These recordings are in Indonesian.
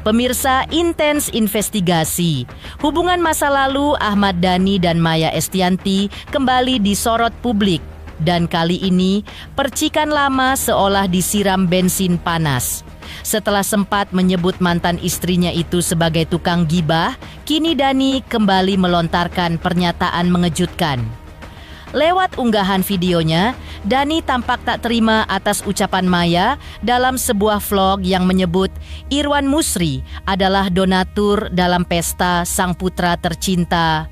Pemirsa, intens investigasi. Hubungan masa lalu Ahmad Dhani dan Maya Estianty kembali disorot publik. Dan kali ini, percikan lama seolah disiram bensin panas. Setelah sempat menyebut mantan istrinya itu sebagai tukang gibah, kini Dhani kembali melontarkan pernyataan mengejutkan. Lewat unggahan videonya, Dhani tampak tak terima atas ucapan Maya dalam sebuah vlog yang menyebut Irwan Musri adalah donatur dalam pesta sang putra tercinta.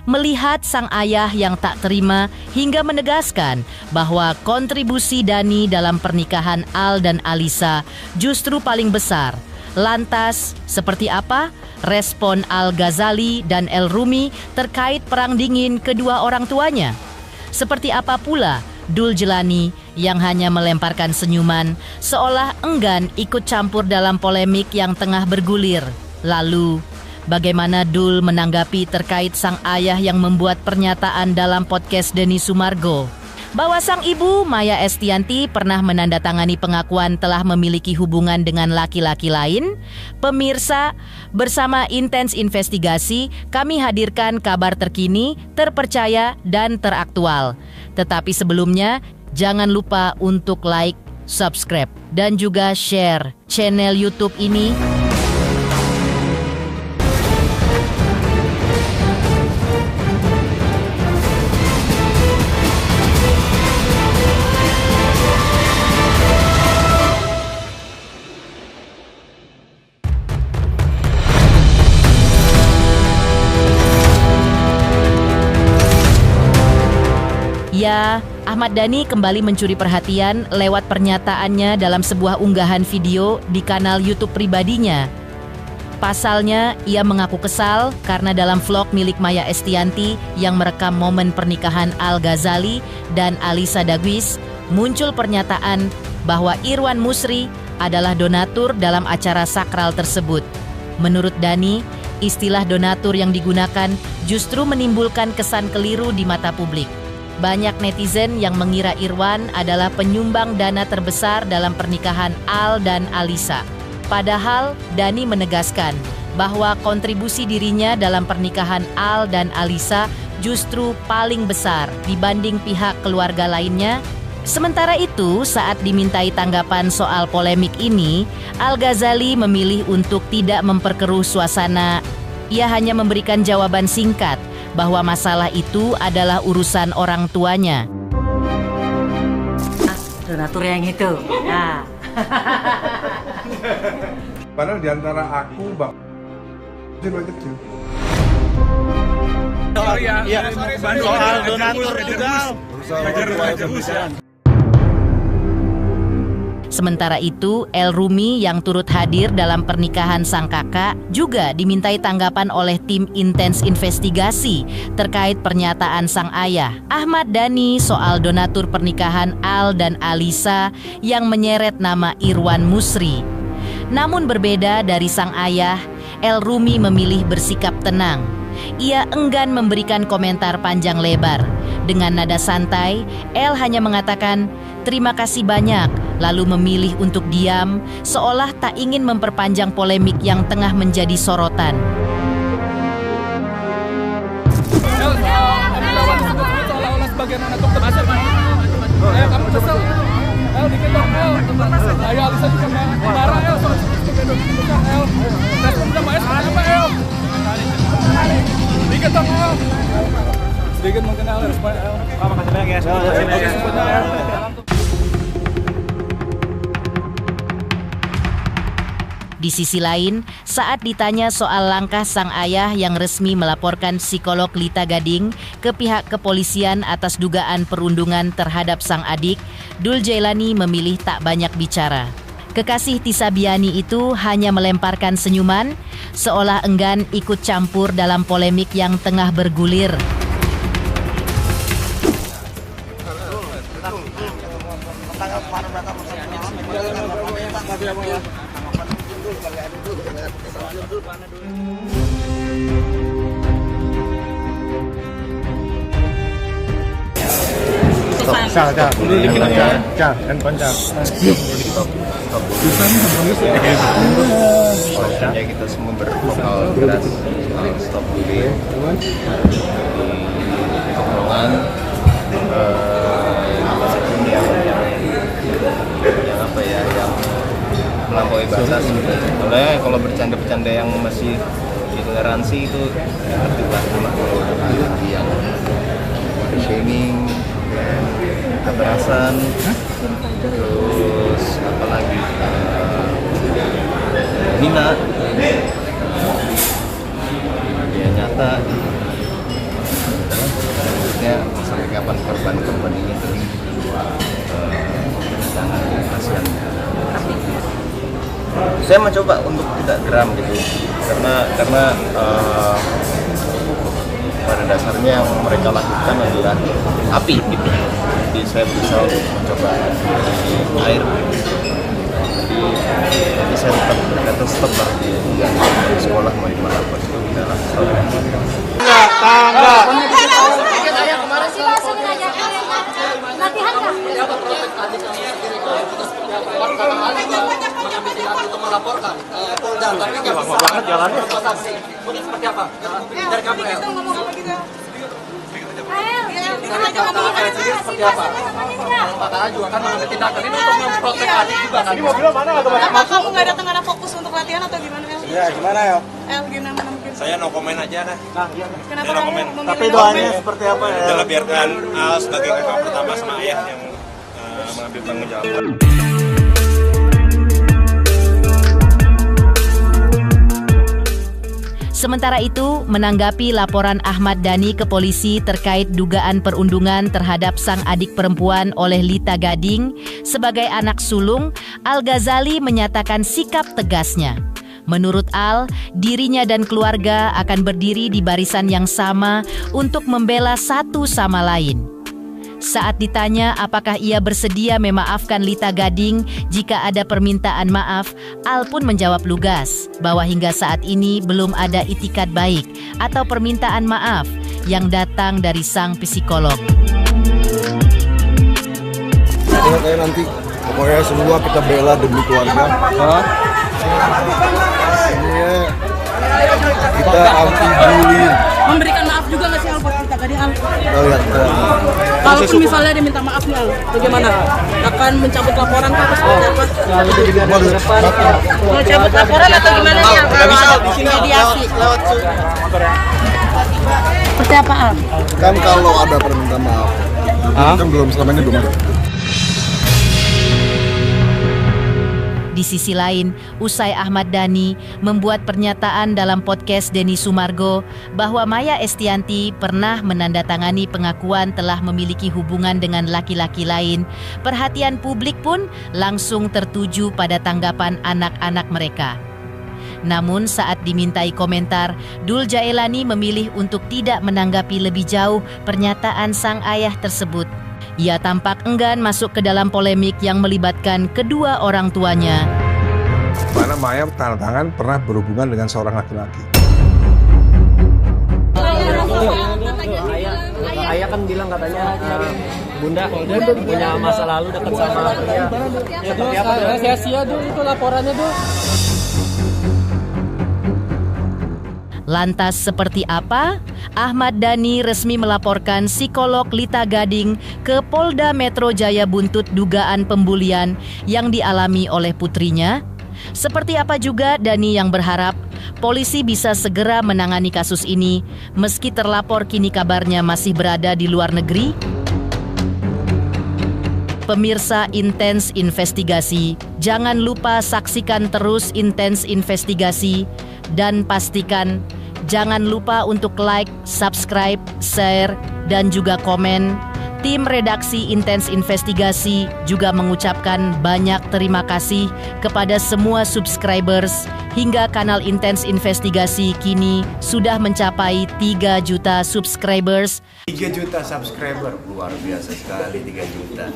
Melihat sang ayah yang tak terima hingga menegaskan bahwa kontribusi Dhani dalam pernikahan Al dan Alisa justru paling besar. Lantas, seperti apa respon Al-Ghazali dan El Rumi terkait perang dingin kedua orang tuanya? Seperti apa pula Dul Jelani yang hanya melemparkan senyuman seolah enggan ikut campur dalam polemik yang tengah bergulir? Lalu, bagaimana Dul menanggapi terkait sang ayah yang membuat pernyataan dalam podcast Denny Sumargo bahwa sang ibu Maya Estianty pernah menandatangani pengakuan telah memiliki hubungan dengan laki-laki lain? Pemirsa, bersama Intens Investigasi, kami hadirkan kabar terkini, terpercaya, dan teraktual. Tetapi sebelumnya, jangan lupa untuk like, subscribe, dan juga share channel YouTube ini. Ya, Ahmad Dhani kembali mencuri perhatian lewat pernyataannya dalam sebuah unggahan video di kanal YouTube pribadinya. Pasalnya, ia mengaku kesal karena dalam vlog milik Maya Estianty yang merekam momen pernikahan Al-Ghazali dan Alisa Daguis, muncul pernyataan bahwa Irwan Musri adalah donatur dalam acara sakral tersebut. Menurut Dhani, istilah donatur yang digunakan justru menimbulkan kesan keliru di mata publik. Banyak netizen yang mengira Irwan adalah penyumbang dana terbesar dalam pernikahan Al dan Alisa. Padahal Dhani menegaskan bahwa kontribusi dirinya dalam pernikahan Al dan Alisa justru paling besar dibanding pihak keluarga lainnya. Sementara itu, saat dimintai tanggapan soal polemik ini, Al-Ghazali memilih untuk tidak memperkeruh suasana. Ia hanya memberikan jawaban singkat bahwa masalah itu adalah urusan orang tuanya. Donatur yang itu. Nah. Padahal di antara aku, Bang, kecil. Soal donatur juga. Sementara itu, El Rumi yang turut hadir dalam pernikahan sang kakak juga dimintai tanggapan oleh tim Intens Investigasi terkait pernyataan sang ayah, Ahmad Dhani, soal donatur pernikahan Al dan Alisa yang menyeret nama Irwan Musri. Namun berbeda dari sang ayah, El Rumi memilih bersikap tenang. Ia enggan memberikan komentar panjang lebar. Dengan nada santai, El hanya mengatakan, "Terima kasih banyak," lalu memilih untuk diam, seolah tak ingin memperpanjang polemik yang tengah menjadi sorotan. Seolah-olah sebagian anak dokter masuk. Kamu kesel. Dikit dong, Ayo, Alisa juga marah, soal El. Respon udah Maya seperti apa, El? Dikit dong, El. Sedikit mungkin El, respon El. Makasih banyak ya. Di sisi lain, saat ditanya soal langkah sang ayah yang resmi melaporkan psikolog Lita Gading ke pihak kepolisian atas dugaan perundungan terhadap sang adik, Dul Jelani memilih tak banyak bicara. Kekasih Tisa Biani itu hanya melemparkan senyuman, seolah enggan ikut campur dalam polemik yang tengah bergulir. Makanya kita semua bervokal keras stop bullying di tongkrongan, apapun yang melampaui batas. Soalnya kalau bercanda-bercanda yang masih intoleransi itu tertibah sama yang shaming, kekerasan, terus apalagi hina, ya nyata. Maksudnya sampai kapan korban-korban ini terus jangan kasihan. Saya mencoba untuk tidak geram gitu, karena pada dasarnya yang mereka lakukan adalah api gitu. Jadi saya berusaha untuk mencoba air. Jadi saya tetap berkata stop lah di sekolah mau di mana pun itu adalah stop. Melaporkan Polda, tapi nggak bisa banget jalannya. Seperti apa? Dari kamu itu ngomong apa gitu? Seperti apa? Pak juga kan mengambil tindakan ini untuk memprotek adik juga kan? Ini mobilnya mana? Apa kamu nggak datang karena fokus untuk latihan atau gimana? Ya gimana ya? Gimana mungkin? Saya no komen aja dah. Kenapa no komen. Tapi doanya seperti apa ya? Jangan biarkan sebagai kakak pertama sama ayah yang mengambil tanggung jawab. Sementara itu, menanggapi laporan Ahmad Dhani ke polisi terkait dugaan perundungan terhadap sang adik perempuan oleh Lita Gading sebagai anak sulung, Al-Ghazali menyatakan sikap tegasnya. Menurut Al, dirinya dan keluarga akan berdiri di barisan yang sama untuk membela satu sama lain. Saat ditanya apakah ia bersedia memaafkan Lita Gading jika ada permintaan maaf, Al pun menjawab lugas bahwa hingga saat ini belum ada itikat baik atau permintaan maaf yang datang dari sang psikolog. Kayak nanti pokoknya semua kita bela demi keluarga. Kita anti bullying. Memberikan maaf juga nggak sih Al buat Lita Gading, Al? Lihat. Kalaupun misalnya diminta maaf nih Al, bagaimana? Akan mencabut laporan kah atau seperti apa? Mau cabut laporan atau gimana nih Al? Kalau ada mediasi. Seperti apa Al? Kan kalau ada permintaan maaf, kan belum selama ini belum ada. Di sisi lain, usai Ahmad Dhani membuat pernyataan dalam podcast Denny Sumargo bahwa Maya Estianty pernah menandatangani pengakuan telah memiliki hubungan dengan laki-laki lain, perhatian publik pun langsung tertuju pada tanggapan anak-anak mereka. Namun saat dimintai komentar, Dul Jaelani memilih untuk tidak menanggapi lebih jauh pernyataan sang ayah tersebut. Ia tampak enggan masuk ke dalam polemik yang melibatkan kedua orang tuanya. Mana Maya tanda tangan pernah berhubungan dengan seorang laki-laki. Ayah kan bilang katanya Bunda punya masa lalu dekat sama dia. Seperti apa? Sia-sia dulu itu laporannya dulu. Lantas seperti apa? Ahmad Dhani resmi melaporkan psikolog Lita Gading ke Polda Metro Jaya buntut dugaan pembulian yang dialami oleh putrinya. Seperti apa juga Dhani yang berharap polisi bisa segera menangani kasus ini meski terlapor kini kabarnya masih berada di luar negeri. Pemirsa Intens Investigasi, jangan lupa saksikan terus Intens Investigasi dan pastikan jangan lupa untuk like, subscribe, share, dan juga komen. Tim redaksi Intens Investigasi juga mengucapkan banyak terima kasih kepada semua subscribers hingga kanal Intens Investigasi kini sudah mencapai 3 juta subscribers. 3 juta subscriber, luar biasa sekali 3 juta.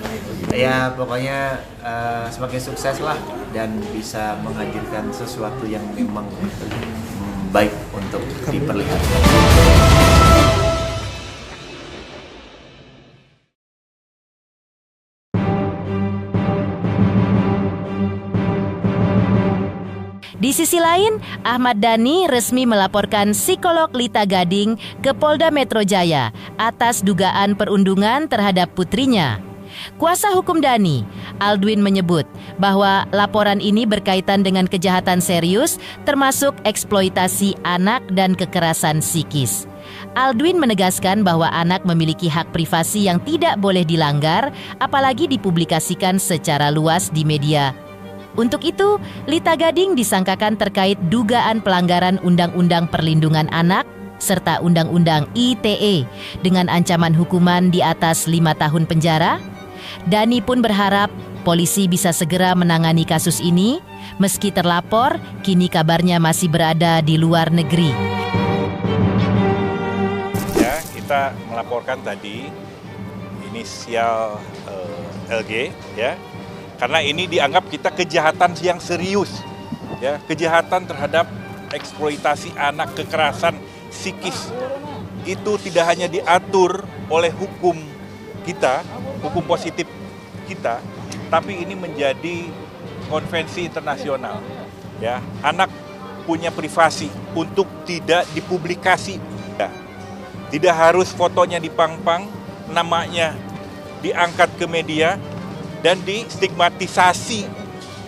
Ya pokoknya semakin sukses lah dan bisa menghadirkan sesuatu yang memang baik untuk diperlihatkan. Di sisi lain, Ahmad Dhani resmi melaporkan psikolog Lita Gading ke Polda Metro Jaya atas dugaan perundungan terhadap putrinya. Kuasa hukum Dhani, Aldwin, menyebut bahwa laporan ini berkaitan dengan kejahatan serius termasuk eksploitasi anak dan kekerasan psikis. Aldwin menegaskan bahwa anak memiliki hak privasi yang tidak boleh dilanggar, apalagi dipublikasikan secara luas di media. Untuk itu, Lita Gading disangkakan terkait dugaan pelanggaran Undang-Undang Perlindungan Anak serta Undang-Undang ITE dengan ancaman hukuman di atas 5 tahun penjara. Dhani pun berharap polisi bisa segera menangani kasus ini, meski terlapor kini kabarnya masih berada di luar negeri. Ya, kita melaporkan tadi inisial LG, ya. Karena ini dianggap kita kejahatan yang serius, ya, kejahatan terhadap eksploitasi anak, kekerasan psikis. Itu tidak hanya diatur oleh hukum kita, hukum positif kita, tapi ini menjadi konvensi internasional. Ya, anak punya privasi untuk tidak dipublikasi. Ya. Tidak harus fotonya dipang-pang, namanya diangkat ke media, dan distigmatisasi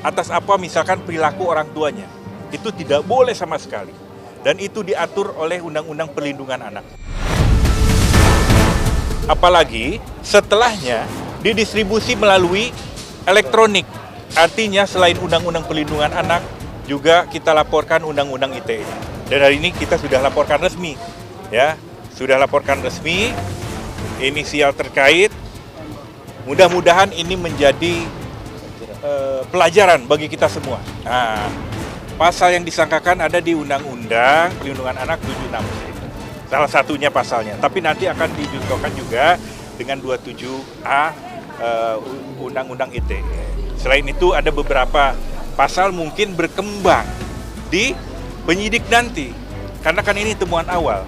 atas apa misalkan perilaku orang tuanya. Itu tidak boleh sama sekali. Dan itu diatur oleh Undang-Undang Perlindungan Anak. Apalagi setelahnya didistribusi melalui elektronik. Artinya selain Undang-Undang Perlindungan Anak, juga kita laporkan Undang-Undang ITE. Dan hari ini kita sudah laporkan resmi. Ya, sudah laporkan resmi, inisial terkait. Mudah-mudahan ini menjadi pelajaran bagi kita semua. Nah, pasal yang disangkakan ada di Undang-Undang Perlindungan Anak 76. Salah satunya pasalnya. Tapi nanti akan dijuntuhkan juga dengan 27A Undang-Undang ITE. Selain itu ada beberapa pasal mungkin berkembang di penyidik nanti. Karena kan ini temuan awal.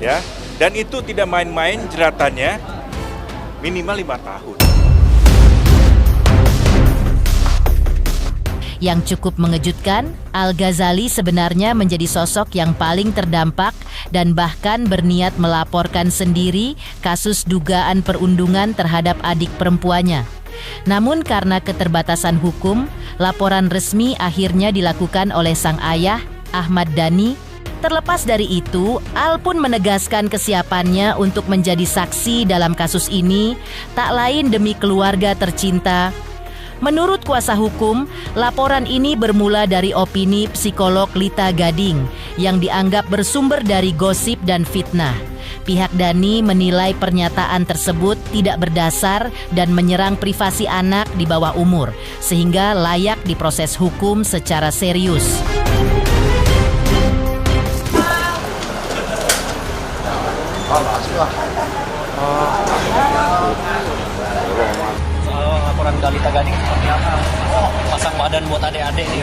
Ya. Dan itu tidak main-main, jeratannya minimal 5 tahun. Yang cukup mengejutkan, Al-Ghazali sebenarnya menjadi sosok yang paling terdampak dan bahkan berniat melaporkan sendiri kasus dugaan perundungan terhadap adik perempuannya. Namun karena keterbatasan hukum, laporan resmi akhirnya dilakukan oleh sang ayah, Ahmad Dhani. Terlepas dari itu, Al pun menegaskan kesiapannya untuk menjadi saksi dalam kasus ini, tak lain demi keluarga tercinta. Menurut kuasa hukum, laporan ini bermula dari opini psikolog Lita Gading yang dianggap bersumber dari gosip dan fitnah. Pihak Dhani menilai pernyataan tersebut tidak berdasar dan menyerang privasi anak di bawah umur, sehingga layak diproses hukum secara serius. Laporan Lita Gading seperti apa? Pasang badan buat adik-adik nih.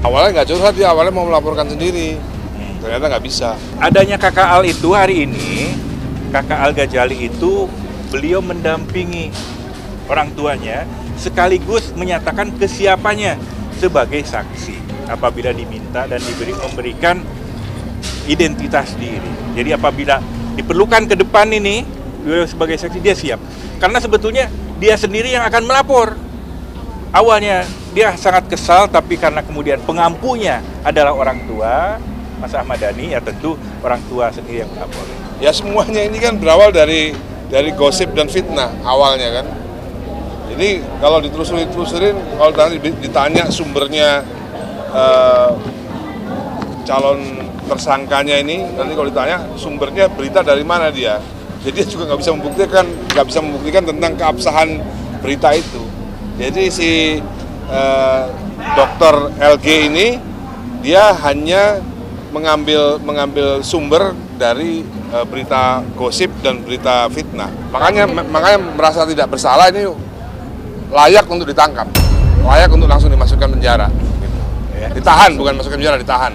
Awalnya nggak curhat, dia awalnya mau melaporkan sendiri. Ternyata nggak bisa. Adanya kakak Al itu hari ini, kakak Al-Ghazali itu beliau mendampingi orang tuanya sekaligus menyatakan kesiapannya sebagai saksi apabila diminta dan memberikan identitas diri. Jadi apabila diperlukan ke depan ini, beliau sebagai saksi dia siap. Karena sebetulnya dia sendiri yang akan melapor. Awalnya dia sangat kesal, tapi karena kemudian pengampunya adalah orang tua, Mas Ahmad Dhani, ya tentu orang tua sendiri yang melapor. Ya semuanya ini kan berawal dari gosip dan fitnah awalnya kan. Jadi kalau ditelusurin, kalau nanti ditanya sumbernya calon tersangkanya ini, nanti kalau ditanya sumbernya berita dari mana dia. Jadi dia juga nggak bisa membuktikan tentang keabsahan berita itu. Jadi si Dr. LG ini dia hanya mengambil sumber dari berita gosip dan berita fitnah. Makanya merasa tidak bersalah, ini layak untuk ditangkap, layak untuk langsung dimasukkan penjara. Gitu. Ditahan, bukan masukkan penjara, ditahan.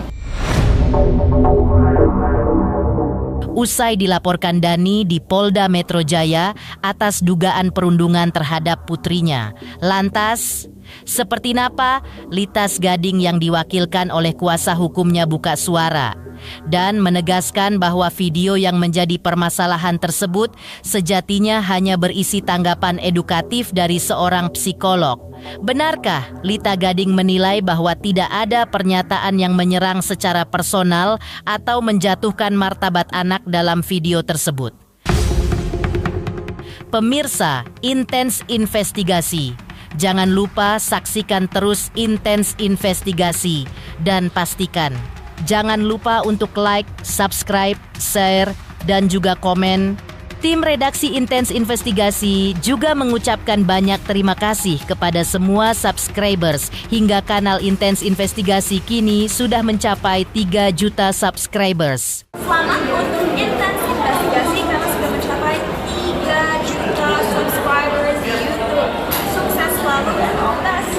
usai dilaporkan Dani di Polda Metro Jaya atas dugaan perundungan terhadap putrinya. Lantas, seperti apa Litas Gading yang diwakilkan oleh kuasa hukumnya buka suara dan menegaskan bahwa video yang menjadi permasalahan tersebut sejatinya hanya berisi tanggapan edukatif dari seorang psikolog. Benarkah Lita Gading menilai bahwa tidak ada pernyataan yang menyerang secara personal atau menjatuhkan martabat anak dalam video tersebut? Pemirsa, Intens Investigasi. Jangan lupa saksikan terus Intens Investigasi dan pastikan jangan lupa untuk like, subscribe, share, dan juga komen. Tim redaksi Intens Investigasi juga mengucapkan banyak terima kasih kepada semua subscribers hingga kanal Intens Investigasi kini sudah mencapai 3 juta subscribers. Selamat untuk Intens Investigasi karena sudah mencapai 3 juta subscribers di YouTube. Sukses selalu dan all the best.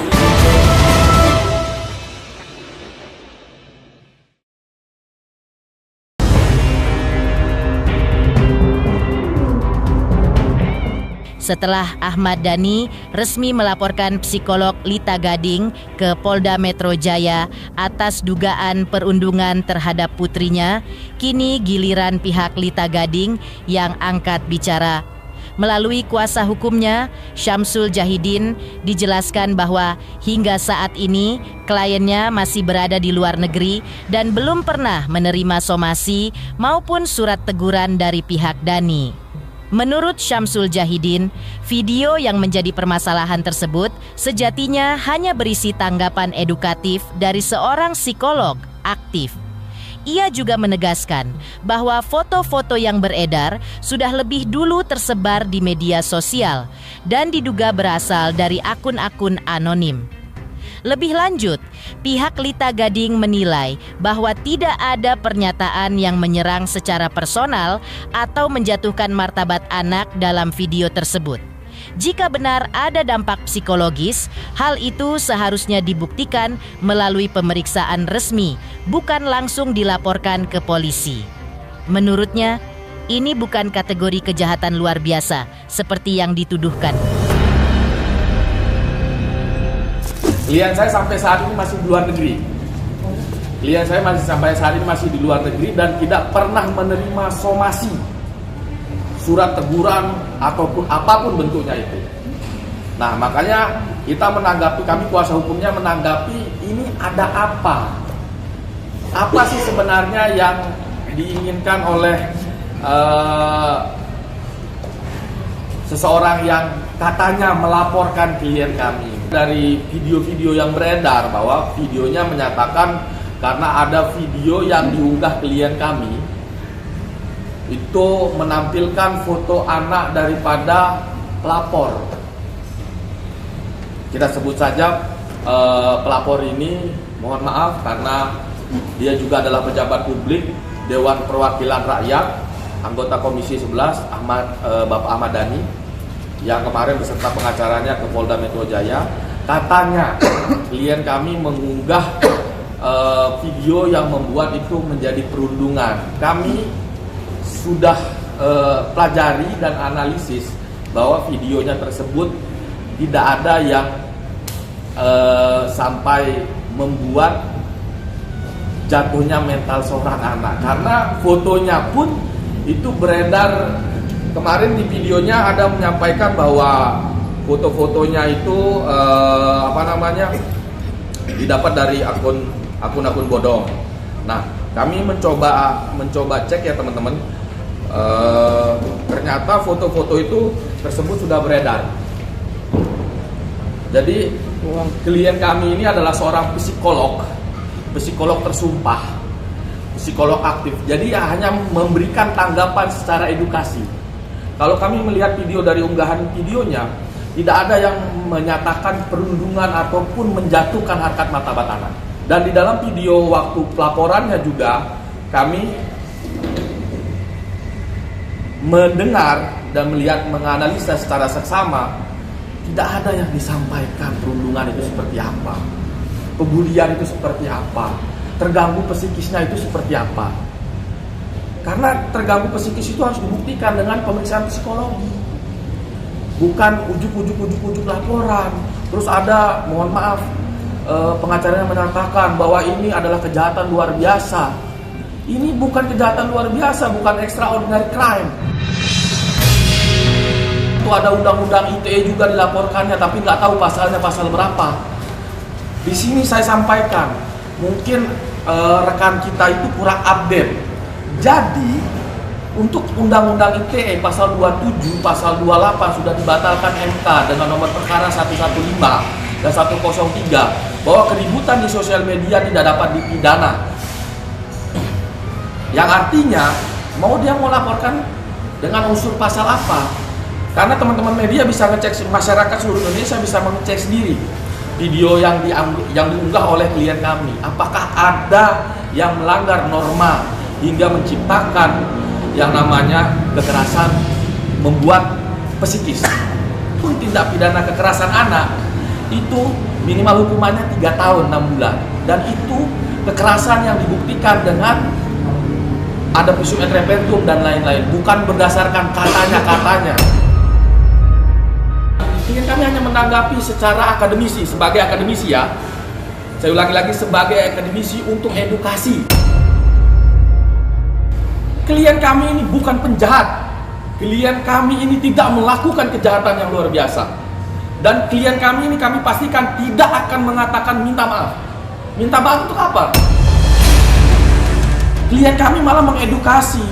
Setelah Ahmad Dhani resmi melaporkan psikolog Lita Gading ke Polda Metro Jaya atas dugaan perundungan terhadap putrinya, kini giliran pihak Lita Gading yang angkat bicara. Melalui kuasa hukumnya, Syamsul Jahidin, dijelaskan bahwa hingga saat ini kliennya masih berada di luar negeri dan belum pernah menerima somasi maupun surat teguran dari pihak Dhani. Menurut Syamsul Jahidin, video yang menjadi permasalahan tersebut sejatinya hanya berisi tanggapan edukatif dari seorang psikolog aktif. Ia juga menegaskan bahwa foto-foto yang beredar sudah lebih dulu tersebar di media sosial dan diduga berasal dari akun-akun anonim. Lebih lanjut, pihak Lita Gading menilai bahwa tidak ada pernyataan yang menyerang secara personal atau menjatuhkan martabat anak dalam video tersebut. Jika benar ada dampak psikologis, hal itu seharusnya dibuktikan melalui pemeriksaan resmi, bukan langsung dilaporkan ke polisi. Menurutnya, ini bukan kategori kejahatan luar biasa seperti yang dituduhkan. Klien saya sampai saat ini masih di luar negeri. Klien saya masih sampai saat ini masih di luar negeri dan tidak pernah menerima somasi, surat teguran ataupun apapun bentuknya itu. Nah, makanya kita menanggapi, kami kuasa hukumnya menanggapi ini ada apa? Apa sih sebenarnya yang diinginkan oleh seseorang yang katanya melaporkan klien kami. Dari video-video yang beredar bahwa videonya menyatakan karena ada video yang diunggah klien kami itu menampilkan foto anak daripada pelapor. Kita sebut saja pelapor ini, mohon maaf karena dia juga adalah pejabat publik Dewan Perwakilan Rakyat, anggota Komisi 11 Bapak Ahmad Dhani yang kemarin beserta pengacaranya ke Polda Metro Jaya. Katanya klien kami mengunggah video yang membuat itu menjadi perundungan. Kami sudah pelajari dan analisis bahwa videonya tersebut tidak ada yang sampai membuat jatuhnya mental seorang anak, karena fotonya pun itu beredar. Kemarin di videonya ada menyampaikan bahwa foto-fotonya itu didapat dari akun-akun bodong. Nah, kami mencoba cek ya teman-teman. Ternyata foto-foto itu tersebut sudah beredar. Jadi klien kami ini adalah seorang psikolog tersumpah, psikolog aktif. Jadi ya hanya memberikan tanggapan secara edukasi. Kalau kami melihat video dari unggahan videonya, tidak ada yang menyatakan perundungan ataupun menjatuhkan harkat martabat anak. Dan di dalam video waktu pelaporannya juga kami mendengar dan melihat, menganalisa secara seksama, tidak ada yang disampaikan perundungan itu seperti apa, pembulian itu seperti apa, terganggu psikisnya itu seperti apa. Karena terganggu psikis itu harus dibuktikan dengan pemeriksaan psikologi. Bukan ujuk-ujuk laporan. Terus ada, mohon maaf, pengacaranya menyatakan bahwa ini adalah kejahatan luar biasa. Ini bukan kejahatan luar biasa, bukan extraordinary crime. Itu ada undang-undang ITE juga dilaporkannya, tapi nggak tahu pasalnya pasal berapa. Di sini saya sampaikan, mungkin rekan kita itu kurang update. Jadi, untuk Undang-Undang ITE pasal 27, pasal 28 sudah dibatalkan MK dengan nomor perkara 115 dan 103 bahwa keributan di sosial media tidak dapat dipidana. Yang artinya, mau dia mau laporkan dengan unsur pasal apa? Karena teman-teman media bisa ngecek, masyarakat seluruh Indonesia bisa mengecek sendiri video yang diunggah oleh klien kami. Apakah ada yang melanggar norma hingga menciptakan yang namanya kekerasan membuat psikis. Pun tindak pidana kekerasan anak itu minimal hukumannya 3 tahun 6 bulan. Dan itu kekerasan yang dibuktikan dengan ada visum et repertum dan lain-lain, bukan berdasarkan katanya-katanya. Ingin kami hanya menanggapi secara akademisi, sebagai akademisi ya. Saya ulangi lagi, sebagai akademisi untuk edukasi. Klien kami ini bukan penjahat. Klien kami ini tidak melakukan kejahatan yang luar biasa. Dan klien kami ini kami pastikan tidak akan mengatakan minta maaf. Minta maaf untuk apa? Klien kami malah mengedukasi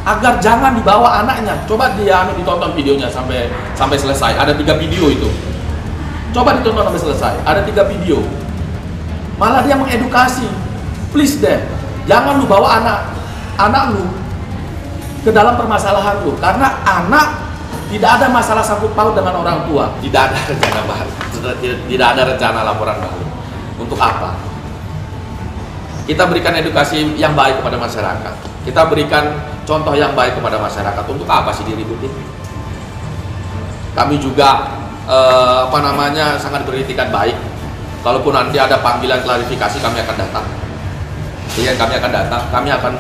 agar jangan dibawa anaknya. Coba dia ditonton videonya sampai selesai. Ada 3 video itu. Coba ditonton sampai selesai. Ada 3 video. Malah dia mengedukasi. Please deh, jangan lu bawa anak lu ke dalam permasalahan lu, karena anak tidak ada masalah sangkut paut dengan orang tua. Tidak ada rencana baru, tidak ada rencana laporan baru. Untuk apa? Kita berikan edukasi yang baik kepada masyarakat. Kita berikan contoh yang baik kepada masyarakat. Untuk apa sih diributin? Kami juga sangat beritikat baik. Kalaupun nanti ada panggilan klarifikasi, kami akan datang. Klien kami akan datang. Kami akan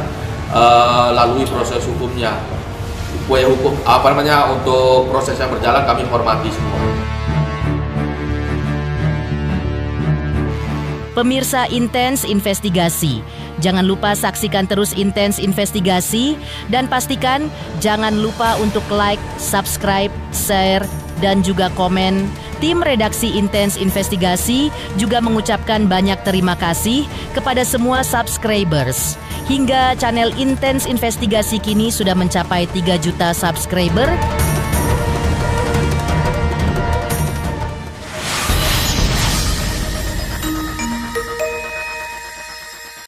lalui proses hukumnya. Untuk proses yang berjalan kami hormati semua. Pemirsa Intens Investigasi, jangan lupa saksikan terus Intens Investigasi dan pastikan jangan lupa untuk like, subscribe, share, dan juga komen. Tim redaksi Intens Investigasi juga mengucapkan banyak terima kasih kepada semua subscribers. Hingga channel Intens Investigasi kini sudah mencapai 3 juta subscriber.